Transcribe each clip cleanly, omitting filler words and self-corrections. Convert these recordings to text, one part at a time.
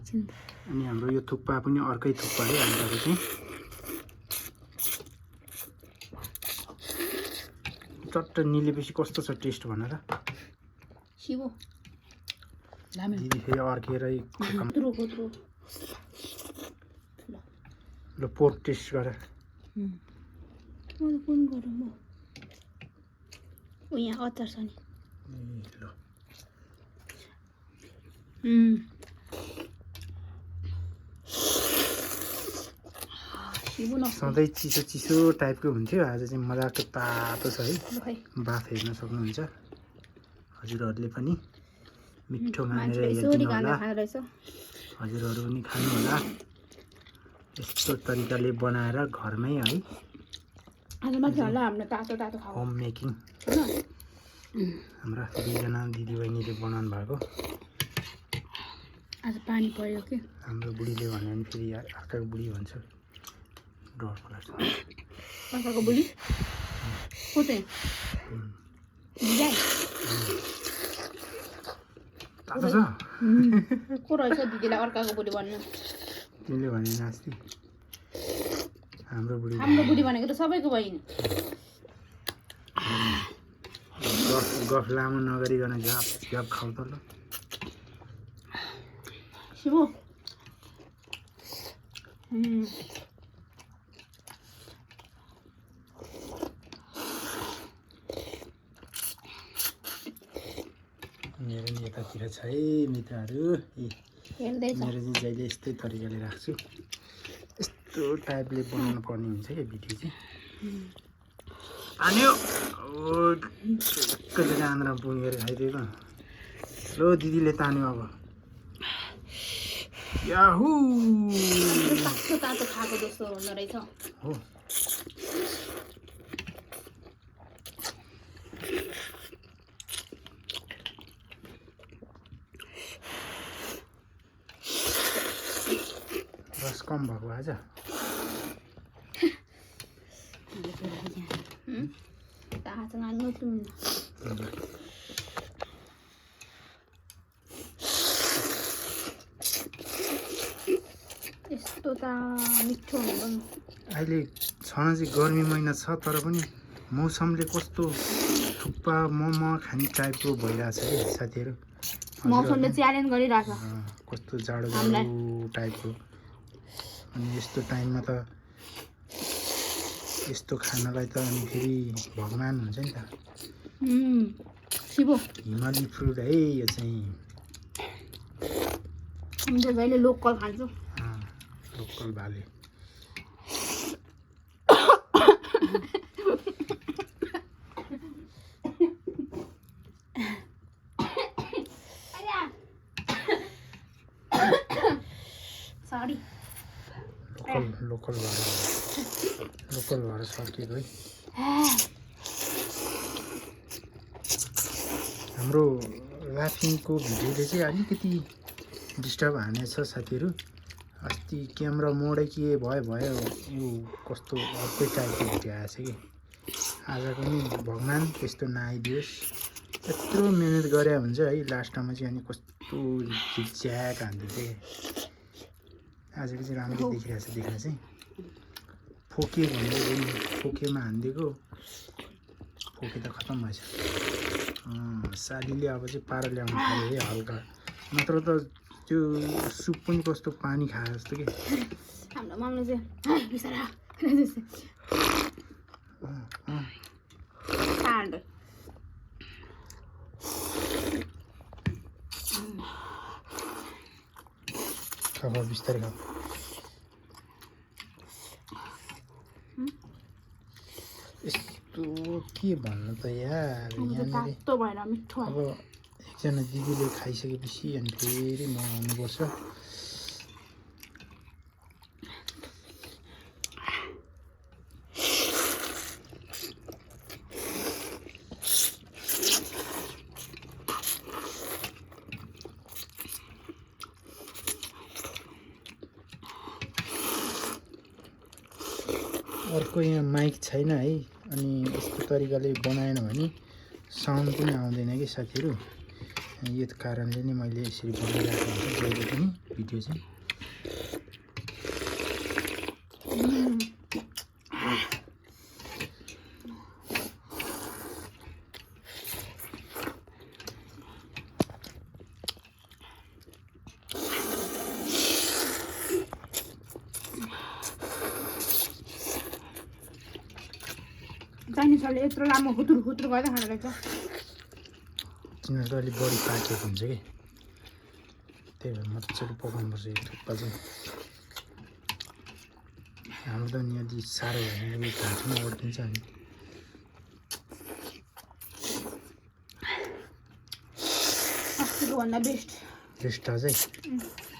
एकछिन अनि हाम्रो यो थुक्पा पनि अर्कै थुक्पा है हाम्रो चाहिँ चट्ट निलेपछि कस्तो छ टेस्ट भनेर शिवो दामी दिदी फेरि अर्केरै कत्रो कत्रो ल पोर्क टेस्ट गर म कुन गरौँ म ओ यहाँ अचार छ नि ल शिवो न सधैँ चिसो चिसो टाइपको हुन्थ्यो आज चाहिँ मजाको तातो छ है बाफ हेर्न सक्नुहुन्छ हजुरहरूले पनि मिठो मानेर हेरिदिनु होला हजुरहरू पनि खानु होला यस्तो तरिकाले बनाएर घरमै है आज माथि होला हाम्रो तातो तातो खाऊ होम मेकिङ हाम्रा दुईजना दिदीबहिनीले बनाउनु भएको आज पानी पर्यो कि हाम्रो बुढीले भन्यो भने फेरि अर्काको बुढी भन्छ डरको लाग्छ अर्काको बुढी को चाहिँ तातो छ को रहेछ दिदीलाई अर्काको बुढी भन्नु तिमीले भने नास्ति हाम्रो बुढी भनेको त सबैको बहिनी गफ लामो नगरिकन झ्याप झ्याप खाऊ त ल शिवो मेरो नि यतातिर छ है मित्रहरू हेर्दैछ मेरो चाहिँ जहिले यस्तै तरिकाले राख्छु यस्तो टाइपले बनाउनु पर्ने हुन्छ क्या भिडियो चाहिँ तान्यो कहिले आन्द्रा पुगेर खाइदिएको लो दिदीले तान्यो अब याहु तातो तातो खाएको जस्तो हुँदो रहेछ हो रस कम भएको आज यस्तो त मिठो हुँदैन अहिले छन चाहिँ गर्मी महिना छ तर पनि मौसमले कस्तो थुक्पा मोमो खाने टाइपको भइरहेछ है साथीहरू मौसमले च्यालेन्ज गरिरहेछ कस्तो जाडो जाडो टाइपको अनि यस्तो टाइममा त यस्तो खानलाई त अनि फेरि भगवान हुन्छ नि त शिवो हिमाली फ्रुट है यो चाहिँ जहिले लोकल खान्छु लोकल भाले सरी लोकल भएर सकिएको है हाम्रो लाफिङको भिडियोले चाहिँ अलिकति डिस्टर्ब हानेछ साथीहरू अस्ति क्यामेरा मोडै के भयो यो कस्तो अर्कै टाइपको भिडियो आएछ कि आज पनि भगवान त्यस्तो नआइदियोस् यत्रो मिहिनेत गरे हुन्छ है लास्टमा चाहिँ अनि कस्तो झिकझ्याक हान्दिन्छ आजको चाहिँ राम्रो देखिरहेछ देख्न चाहिँ फोके भन्दै फोकेमा हानिदिएको फोके त खतम भएछ सालीले अब चाहिँ पारा ल्याउनु पर्यो है हल्का नत्र त त्यो सुप पनि कस्तो पानी खाए जस्तो कि हाम्रो मम्मीले चाहिँ खा बिस्तारै खा यस्तो के भन्नु त यार यहाँनिर अब एकजना दिदीले खाइसकेपछि अनि फेरि म आउनुपर्छ अर्को यहाँ माइक छैन है अनि यस्तो तरिकाले बनाएन भने साउन्ड पनि आउँदैन कि साथीहरू यो कारणले नै मैले यसरी बनाइरहेको हुन्छ जहिले पनि भिडियो चाहिँ चाइनिजहरूले यत्रो लामो हुतुर हुतुर गर्दै खानु रहेछ तिनीहरू अलिक बढी पाकेको हुन्छ कि त्यही भएर मजाले पकाउनुपर्छ यो थुक्पा चाहिँ हाम्रो त यदि साह्रो भयो भने घाँटीमा अड्किन्छ अनि अस्तिको भन्दा बेस्ट बेस्ट अझै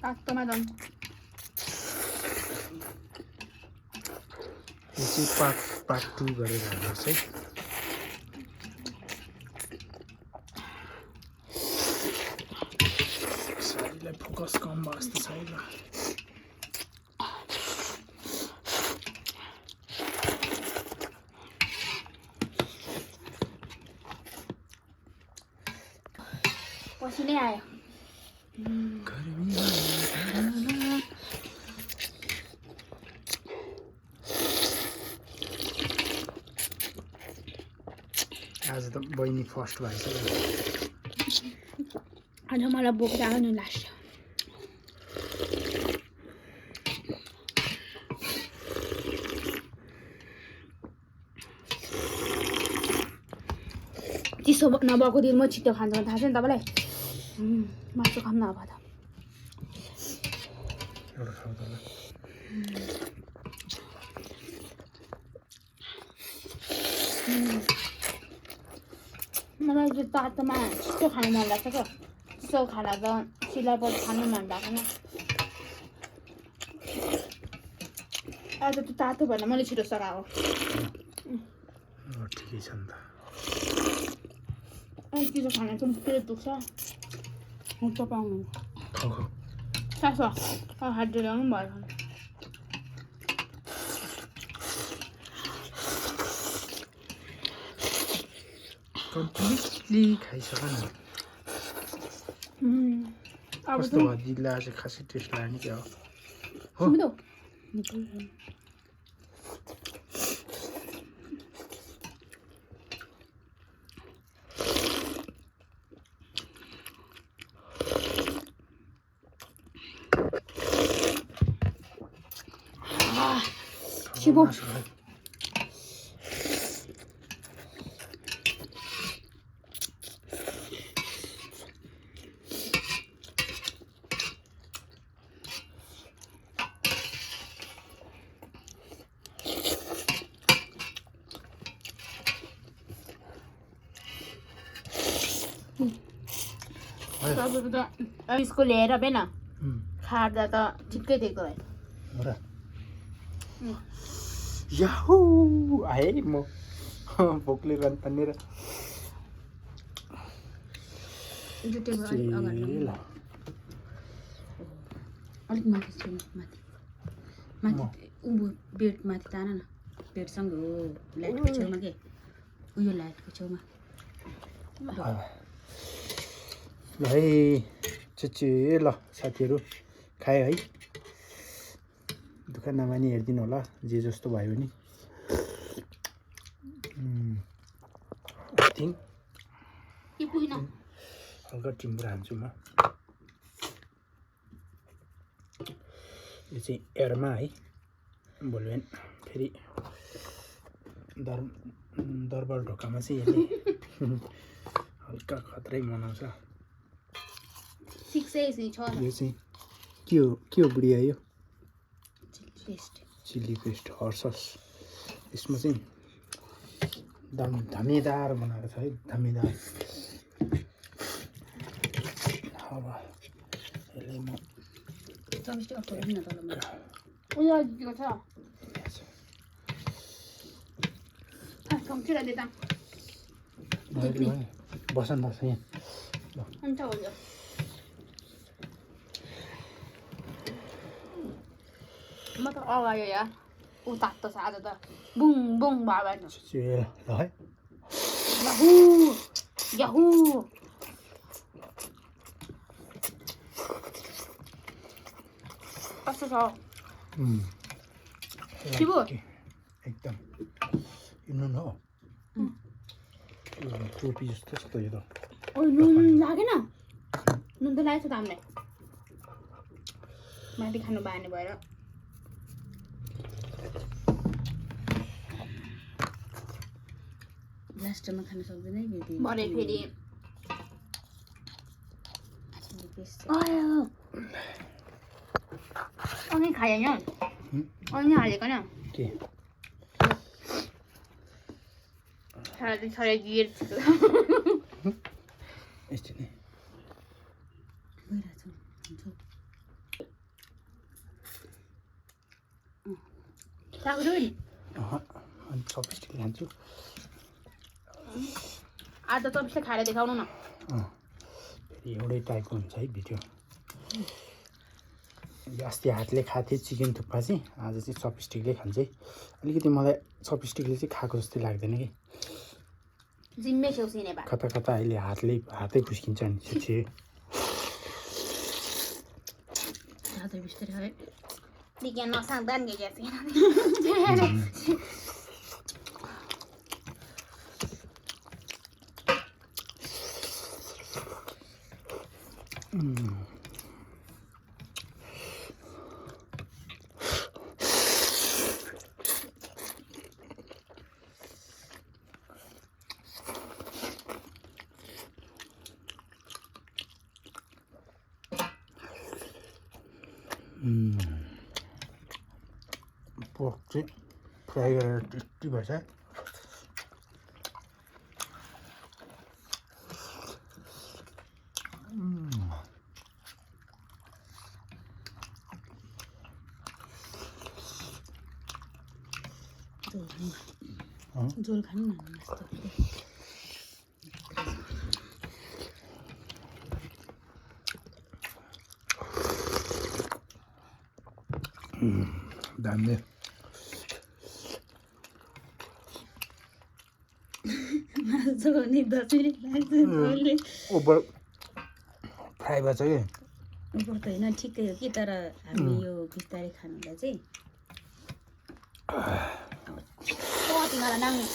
तातोमा झन् यो चाहिँ पार्ट 2 गरेर हाल्नुहोस् है साइडलाई फोकस कम भयो जस्तो छ है ल पसिनै आयो आज त बहिनी फर्स्ट भएछ आज मलाई बोकेर आयो नि लास्ट चिसो नभएको दिन म छिटो खान्छ थाहा छ नि तपाईँलाई मासु खाऊँ न अब त एउटा खाऊ त ल मलाई चाहिँ तातोमा छिटो खानु मन लाग्छ क्या चिसो खाना त सिलाइबाट खानु मन लाग्दैन आज त तातो भएर मैले छिटो सघाएको ठिकै छ नि त चिसो खाना चाहिँ पेट दुख्छ हुन्छ पाउनु सासो हात ल्याउनु भयो कम्प्लिटली खाइसक्यो नि कस्तो भयो दिदीलाई आज खासै टेस्ट लाग्यो नि क्या हो छिबो यसको ल्याएर बेन खाँदा त ठिकै दिएको है याहू आए म भोकले रन तानेर अलिक माथि माथि ऊ बेड माथि तान न बेडसँग हो लाइटको छेउमा के उयो लाइटको छेउमा ल है चुच्चे ल साथीहरू खायो है दुःख नमानी हेरिदिनु होला जे जस्तो भयो भने हल्का टिम्बुर हान्छु म यो चाहिँ एरमा है भोलि बिहान फेरि दरबार ढोकामा चाहिँ यसले हल्का खत्रै मनाउँछ यो चाहिँ के हो बुढिया यो चिल्ली पेस्ट हर्सस यसमा चाहिँ धमेदार बनाएको छ है धमेदार अब यसलाई म बस न बस यहाँ म त अगायो यार ऊ तातो छ आज त बुङ बुङ भयो ल है याहू याहू कस्तो छ शिवु एकदम यो नुन हो टोपी जस्तो छ त यो त ओ नुन लागेन नुन त लागेछ त हामीलाई माथि खानु बानी भएर लास्टमा खान सक्दैन है दिदी भरे फेरि अनि खाएन अनि हालेको न के सारा गिर यस्तो नि सक्दैन अनि चपस्टिक खान्छु आज चपिसले खाएर देखाउनु न फेरि एउटै टाइपको हुन्छ है भिडियो अस्ति हातले खाएको थिएँ चिकन थुक्पा चाहिँ आज चाहिँ चपस्टिकले खान्छ है अलिकति मलाई चपस्टिकले चाहिँ खाएको जस्तै लाग्दैन कि जिम्मे छेउ सिने बा कता कता अहिले हातै खुस्किन्छ नि छे ज्यादा बिस्तारै है विज्ञान नसाङ्दा नि के पोर्क चाहिँ फ्राई गरेर टेस्टी भएछ झोल खानु न दामी नि 10 मिनट लाग्छ ओभर फ्राई भएछ कि ओभर त होइन ठिकै हो कि तर हामी यो बिस्तारै खानुलाई चाहिँ तिमीलाई नाङ्ने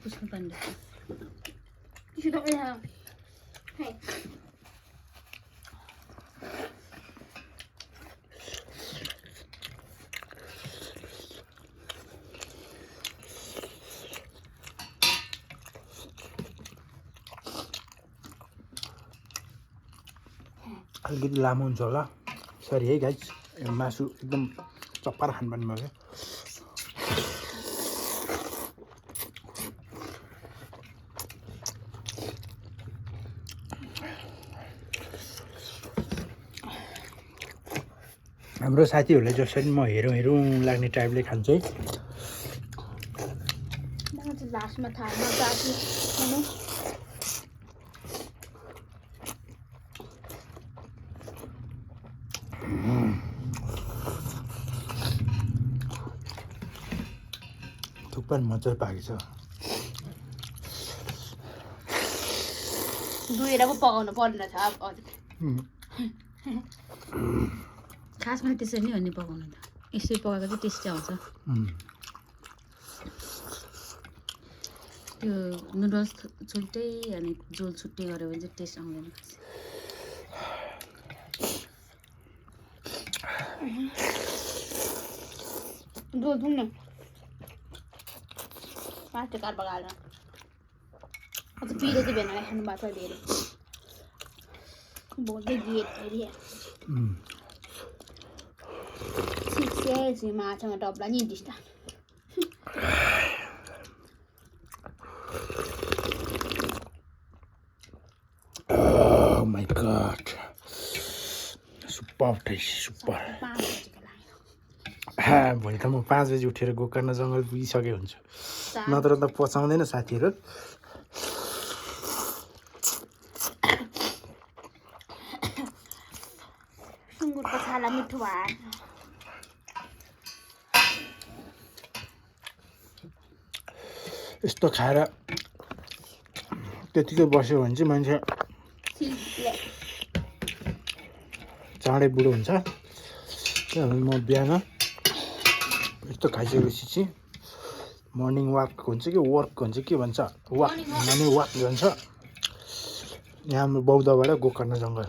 पुष्प बन्द Chị đợi là hay अलिकति लामो हुन्छ होला सरी है गाइज मासु एकदम चप्पर खानुपर्ने भयो हाम्रो साथीहरूले जसरी म हेरौँ लाग्ने टाइपले खान्छ है लास्टमा थाल्न जाति हैन थुक्पा मजाले पाकेछ दुहेर पो पकाउनु पर्ने छ अब खासमा त्यसरी नै हो नि पकाउनु त यसरी पकाएको चाहिँ टेस्टी आउँछ त्यो नुडल्स छुट्टै अनि झोल छुट्टै गऱ्यो भने चाहिँ टेस्ट आउँदैन झोल थुन्ने पाँच कार पकाएर अझ पिरो चाहिँ भेनालाई खानु भएको छ धेरै बोल्दै गेट फेरि उम्, सिक्से माछामा टप्ला नि डिस्टा Oh my god. Super taste super 5 बजेको लाग्यो भोलि त म 5 बजी उठेर गोकर्ण जङ्गल पुगिसके हुन्छु नत्र त पचाउँदैन साथीहरू सुँगुरको छाला मिठो भएर यस्तो खाएर त्यतिकै बस्यो भने चाहिँ मान्छे चाँडै बुढो हुन्छ किनभने म बिहान यस्तो खाइसकेपछि चाहिँ मर्निङ वाक हुन्छ कि वर्क हुन्छ के भन्छ वाक मर्निङ वाक जान्छ यहाँ हाम्रो बौद्धबाट गोकर्ण जङ्गल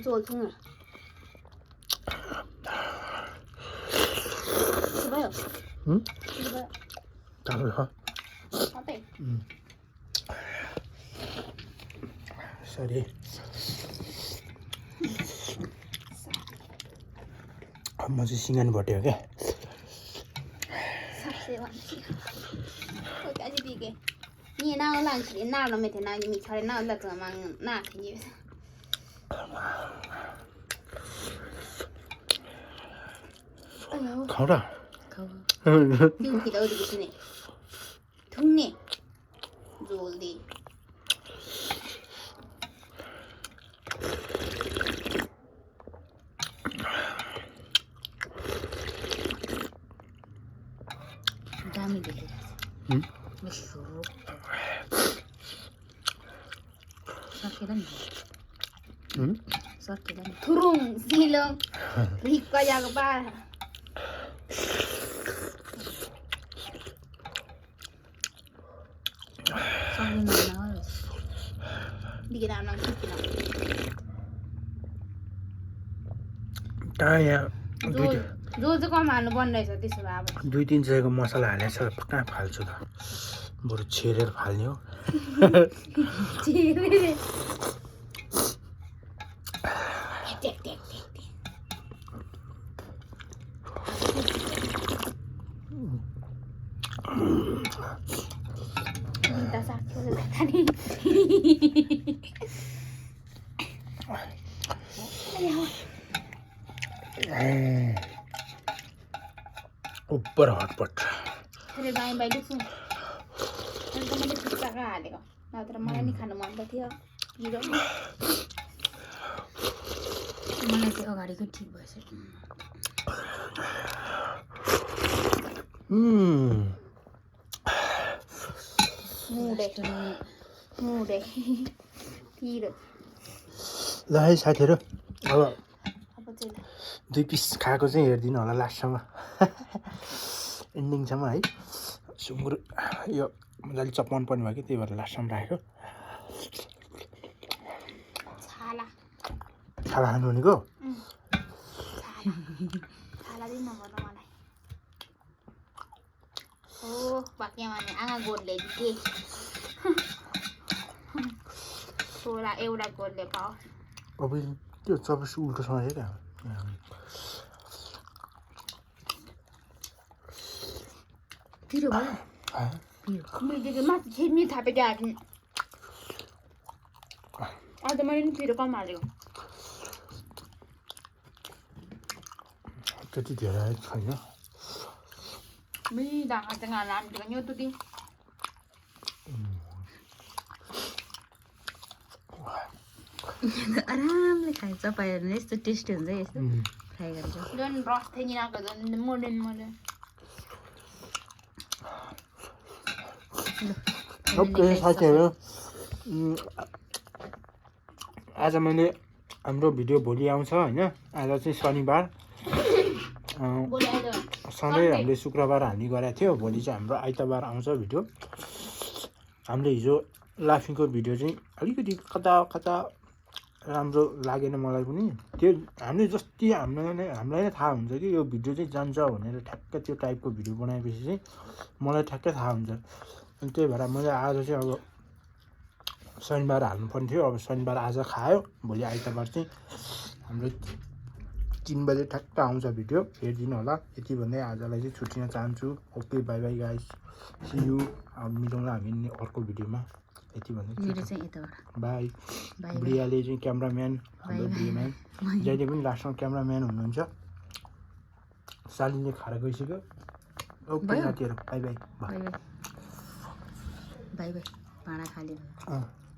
झोल थुङ्गा भयो तातो छ सबै सरी म चाहिँ सिँगान भट्यो क्या सबसे भन्छ कति दिके नि नाउ लाग्छ नाउ मेथे नाउ नि छरे नाउ लाग्छ माङ ना थिए खाऊ र त्यो खिलाउ दिएको नि थुङ्ने झोल दे दामी देखेको सकेला नि सकेला नि थुरुङ सिलङ रिक्क जाको बा दिके नाम नाम किन यहाँ जो कम हाल्नु पर्ने रहेछ त्यसो भए अब 2-3 सयको मसला हालेछ कहाँ फाल्छु त बरु छेरेर फाल्ने हो उपर हटपट फेरि बाई बाइले छु अन्त मैले पिस्ताको हालेको नत्र मलाई नि खानु मन पर्थ्यो हिरो मलाई चाहिँ अगाडिको ठिक भएछ मुडे हिरो ल है साथीहरू अब अब चाहिँ 2 पिस खाएको चाहिँ हेरिदिनु होला लास्टसम्म एन्डिङसम्म है सुँगुर यो मजाले चपाउनु पर्ने भयो कि त्यही भएर लास्टसम्म राखेको छाला खानु भनेको छाला दिन नभर्नु मलाई हो बाँकी माने आँगा गोडले दिए छोरा एउटा गोडले पाओ अब त्यो चपेसी उल्टो समाज क्या पिरो भयो मैले माथि छेर्मी थापेको आएको आज मैले नि पिरो कम हालेको त्यति धेरै छैन मिदा खाँदैन हामीले पनि त्यो दिन आरामले खान्छ पायो भने यस्तो टेस्टी हुन्छ यस्तो फ्राई गरेर झन् रस थियो आएको झन् मोडर्न ओके साथीहरू आज मैले हाम्रो भिडियो भोलि आउँछ होइन। आज चाहिँ शनिबार, बोले आएर सधैँ हामीले शुक्रबार हाल्ने गरेको थियो। भोलि चाहिँ हाम्रो आइतबार आउँछ भिडियो। हामीले हिजो लाफिङको भिडियो चाहिँ अलिकति कता कता राम्रो लागेन मलाई पनि। त्यो हामीले जति हामीलाई नै थाहा हुन्छ कि यो भिडियो चाहिँ जान्छ भनेर ठ्याक्कै त्यो टाइपको भिडियो बनाएपछि चाहिँ मलाई ठ्याक्कै थाहा हुन्छ। अनि त्यही भएर मैले आज चाहिँ अब शनिबार हाल्नुपर्ने थियो। अब शनिबार आज खायो, भोलि आइतबार चाहिँ हाम्रो 3 बजे ठ्याक्क आउँछ भिडियो, हेरिदिनु होला। यति भन्दै आजलाई चाहिँ छुट्टिन चाहन्छु। Okay, bye bye guys, see you. अब मिलाउँला हामी अर्को भिडियोमा। यति भन्दै मेरो चाहिँ यताबाट बाई। बाई ब्रियाले चाहिँ क्यामराम्यान, हाम्रो बाई ब्रियाम्यान जहिले पनि लास्टमा क्यामराम्यान हुनुहुन्छ। सालीले खाएर गइसक्यो। ओके भयो? साथीहरू, by by. By by by by भाँडा खाली भयो।